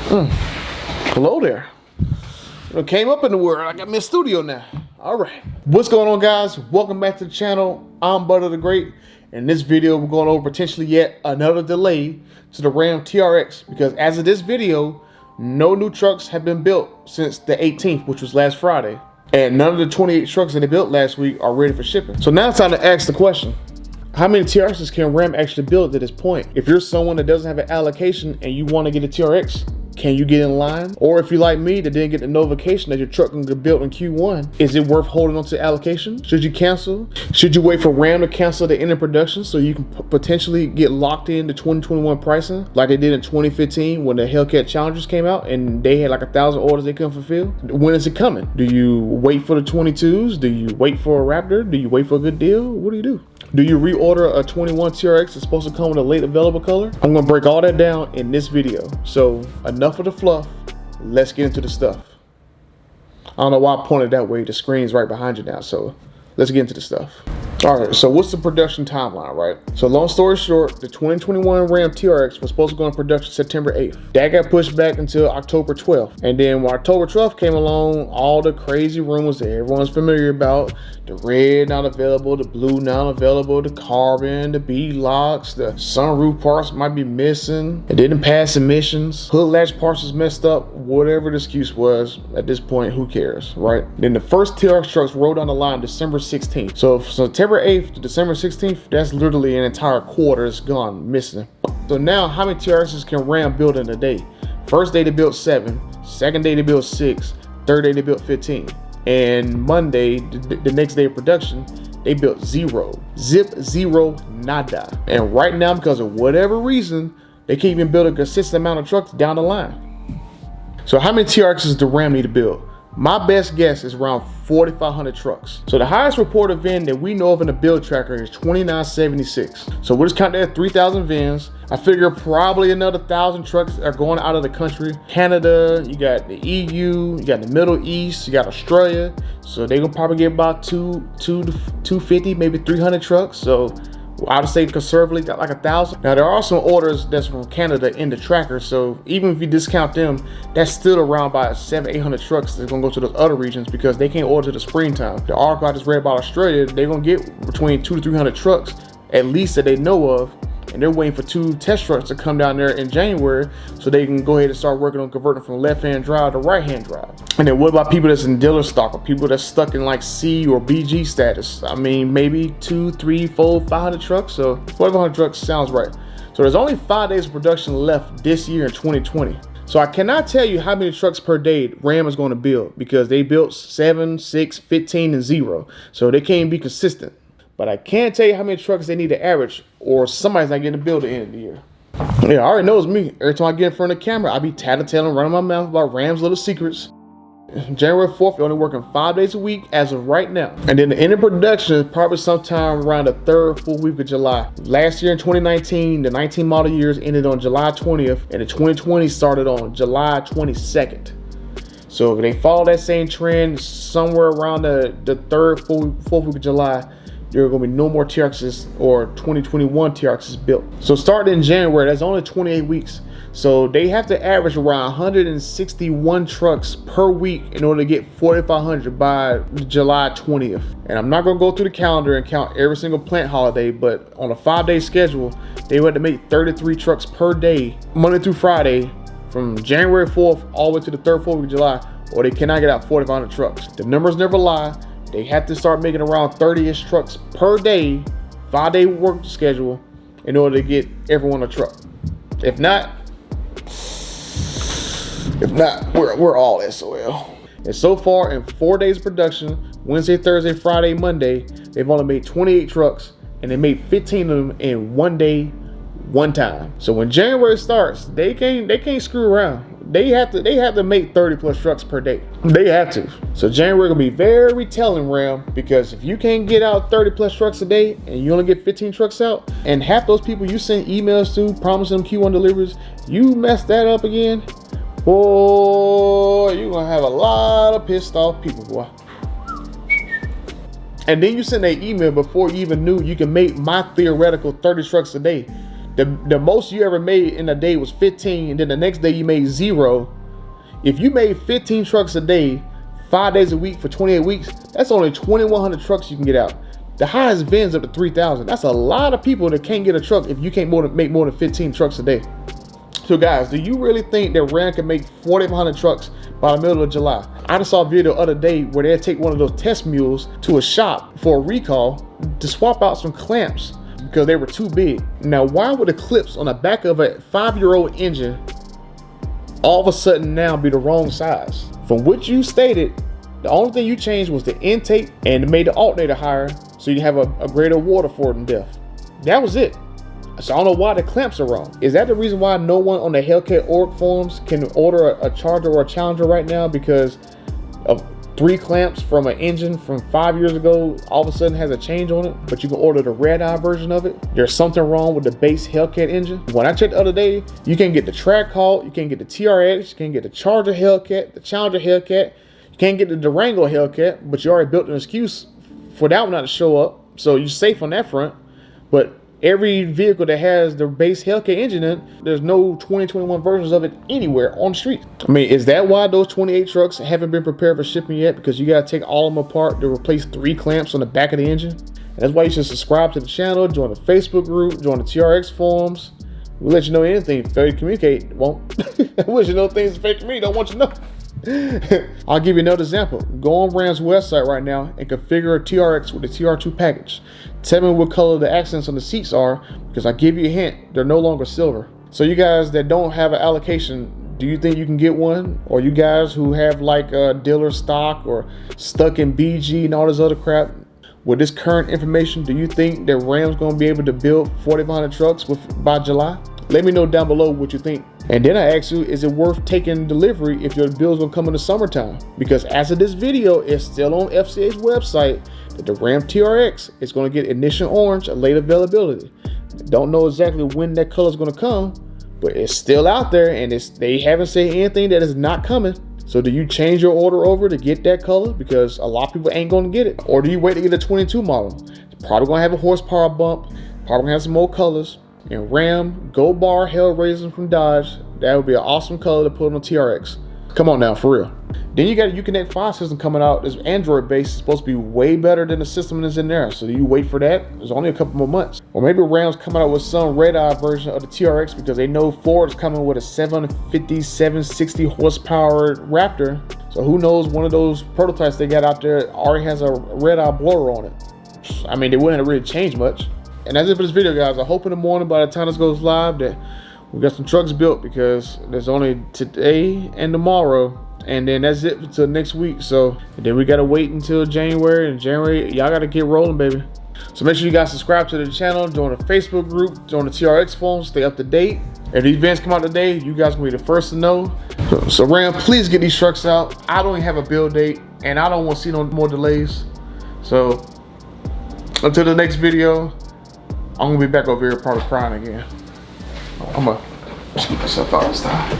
Hello there. I came up in the world. I got me a studio now. All right. What's going on, guys? Welcome back to the channel. I'm Butter the Great. In this video, we're going over potentially yet another delay to the Ram TRX, because as of this video, no new trucks have been built since the 18th, which was last Friday. And none of the 28 trucks that they built last week are ready for shipping. So now it's time to ask the question: how many TRXs can Ram actually build at this point? If you're someone that doesn't have an allocation and you want to get a TRX, can you get in line? Or if you like me that didn't get the notification that your truck can get built in Q1, is it worth holding on to allocation? Should you cancel? Should you wait for Ram to cancel the end of production so you can potentially get locked in to 2021 pricing like they did in 2015 when the Hellcat Challengers came out and they had like 1,000 orders they couldn't fulfill? When is it coming? Do you wait for the 22s? Do you wait for a Raptor? Do you wait for a good deal? What do you do? Do you reorder a 21 TRX that's supposed to come with a late available color? I'm gonna break all that down in this video. So enough of the fluff, let's get into the stuff. I don't know why I pointed that way, the screen's right behind you now, so let's get into the stuff. All right, so what's the production timeline, right? So long story short, the 2021 Ram TRX was supposed to go in production September 8th. That got pushed back until October 12th. And then when October 12th came along, all the crazy rumors that everyone's familiar about, the red not available, the blue not available, the carbon, the bead locks, the sunroof parts might be missing, it didn't pass emissions, hood latch parts was messed up, whatever the excuse was, at this point, who cares, right? Then the first TRX trucks rolled down the line December 16th. So September 8th to December 16th, that's literally an entire quarter is gone, missing. So now, how many TRXs can Ram build in a day? First day they built 7, second day they built 6, third day they built 15. And Monday, the next day of production, they built 0. Zip, zero, nada. And right now, because of whatever reason, they can't even build a consistent amount of trucks down the line. So how many TRXs do Ram need to build? My best guess is around 4,500 trucks. So the highest reported VIN that we know of in the build tracker is 2976. So we'll just count that at 3,000 VINs. I figure probably another 1,000 trucks are going out of the country. Canada, you got the EU, you got the Middle East, you got Australia. So they're gonna probably get about 250, maybe 300 trucks. So I would say conservatively got like 1,000. Now there are some orders that's from Canada in the tracker, so even if you discount them, that's still around about 700-800 trucks that's gonna go to those other regions because they can't order to the springtime. The article I just read about Australia, they're gonna get between 200 to 300 trucks at least that they know of, and they're waiting for 2 test trucks to come down there in January so they can go ahead and start working on converting from left-hand drive to right-hand drive. And then what about people that's in dealer stock or people that's stuck in like C or BG status? I mean, maybe 200, 300, 400, 500 trucks. So 4,500 trucks sounds right. So there's only 5 days of production left this year in 2020. So I cannot tell you how many trucks per day Ram is going to build because they built 7, 6, 15, and 0. So they can't be consistent. But I can't tell you how many trucks they need to average, or somebody's not getting a build at the end of the year. Yeah, I already knows me. Every time I get in front of the camera, I be tattletaling, running my mouth about Ram's little secrets. January 4th, they're only working 5 days a week as of right now. And then the end of production is probably sometime around the 3rd full week of July. Last year in 2019, the 19 model years ended on July 20th, and the 2020 started on July 22nd. So if they follow that same trend, somewhere around the 3rd full week of July, there are going to be no more TRXs or 2021 TRXs built. So starting in January, that's only 28 weeks. So they have to average around 161 trucks per week in order to get 4,500 by July 20th. And I'm not going to go through the calendar and count every single plant holiday, but on a 5-day schedule, they would have to make 33 trucks per day, Monday through Friday, from January 4th all the way to the 3rd full week of July, or they cannot get out 4,500 trucks. The numbers never lie. They have to start making around 30-ish trucks per day, 5-day work schedule, in order to get everyone a truck. If not, we're all SOL. And so far, in 4 days of production, Wednesday, Thursday, Friday, Monday, they've only made 28 trucks, and they made 15 of them in 1 day, 1 time. So when January starts, they can't screw around. They have to make 30 plus trucks per day. They have to. So January gonna be very telling, Ram, because if you can't get out 30 plus trucks a day and you only get 15 trucks out, and half those people you send emails to promising them Q1 deliveries, you mess that up again, boy, you're gonna have a lot of pissed off people, boy. And then you send an email before you even knew you can make my theoretical 30 trucks a day. The most you ever made in a day was 15, and then the next day you made 0. If you made 15 trucks a day, 5 days a week for 28 weeks, that's only 2,100 trucks you can get out. The highest VIN's up to 3,000. That's a lot of people that can't get a truck if you can't make more than 15 trucks a day. So guys, do you really think that Ram can make 4,500 trucks by the middle of July? I just saw a video the other day where they'd take one of those test mules to a shop for a recall to swap out some clamps because they were too big. Now, why would the clips on the back of a 5-year-old engine all of a sudden now be the wrong size? From what you stated, the only thing you changed was the intake and made the alternator higher so you have a greater water for it in depth. That was it. So I don't know why the clamps are wrong. Is that the reason why no one on the Hellcat org forums can order a Charger or a Challenger right now, because of 3 clamps from an engine from 5 years ago all of a sudden has a change on it, but you can order the red-eye version of it? There's something wrong with the base Hellcat engine. When I checked the other day, you can get the track halt, you can get the TRX, you can get the Charger Hellcat, the Challenger Hellcat, you can't get the Durango Hellcat, but you already built an excuse for that one not to show up, so you're safe on that front. But every vehicle that has the base Hellcat engine in, there's no 2021 versions of it anywhere on the street. I mean, is that why those 28 trucks haven't been prepared for shipping yet? Because you gotta take all of them apart to replace 3 clamps on the back of the engine? And that's why you should subscribe to the channel, join the Facebook group, join the TRX forums. We'll let you know anything. Failure to communicate won't. I wish you know things affect me, don't want you to know. I'll give you another example. Go on Ram's website right now and configure a TRX with the TR2 package. Tell me what color the accents on the seats are, because I give you a hint, they're no longer silver. So you guys that don't have an allocation, do you think you can get one? Or you guys who have like a dealer stock or stuck in BG and all this other crap, with this current information, do you think that Ram's gonna be able to build 4,500 trucks by July? Let me know down below what you think. And then I ask you, is it worth taking delivery if your bill's gonna come in the summertime? Because as of this video, it's still on FCA's website that the Ram TRX is gonna get ignition orange, a late availability. Don't know exactly when that color is gonna come, but it's still out there, and they haven't said anything that is not coming. So do you change your order over to get that color? Because a lot of people ain't gonna get it. Or do you wait to get a 22 model? It's probably gonna have a horsepower bump, probably gonna have some more colors. And Ram Gold Bar Hellraiser from Dodge, that would be an awesome color to put on TRX. Come on now, for real. Then you got a Uconnect 5 system coming out. This Android based is supposed to be way better than the system that's in there. So you wait for that. There's only a couple more months. Or maybe Ram's coming out with some red-eye version of the TRX because they know Ford is coming with a 750, 760 horsepower Raptor. So who knows, one of those prototypes they got out there already has a red-eye blower on it. I mean, they wouldn't have really changed much. And that's it for this video, guys. I hope in the morning, by the time this goes live, that we got some trucks built, because there's only today and tomorrow, and then that's it until next week. So then we gotta wait until January, and January y'all gotta get rolling, baby. So make sure you guys subscribe to the channel, join the Facebook group, join the TRX forum, stay up to date. If the events come out today, you guys gonna be the first to know. So Ram, please get these trucks out. I don't even have a build date, and I don't want to see no more delays. So until the next video, I'm gonna be back over here probably crying again. I'm gonna keep myself out this time.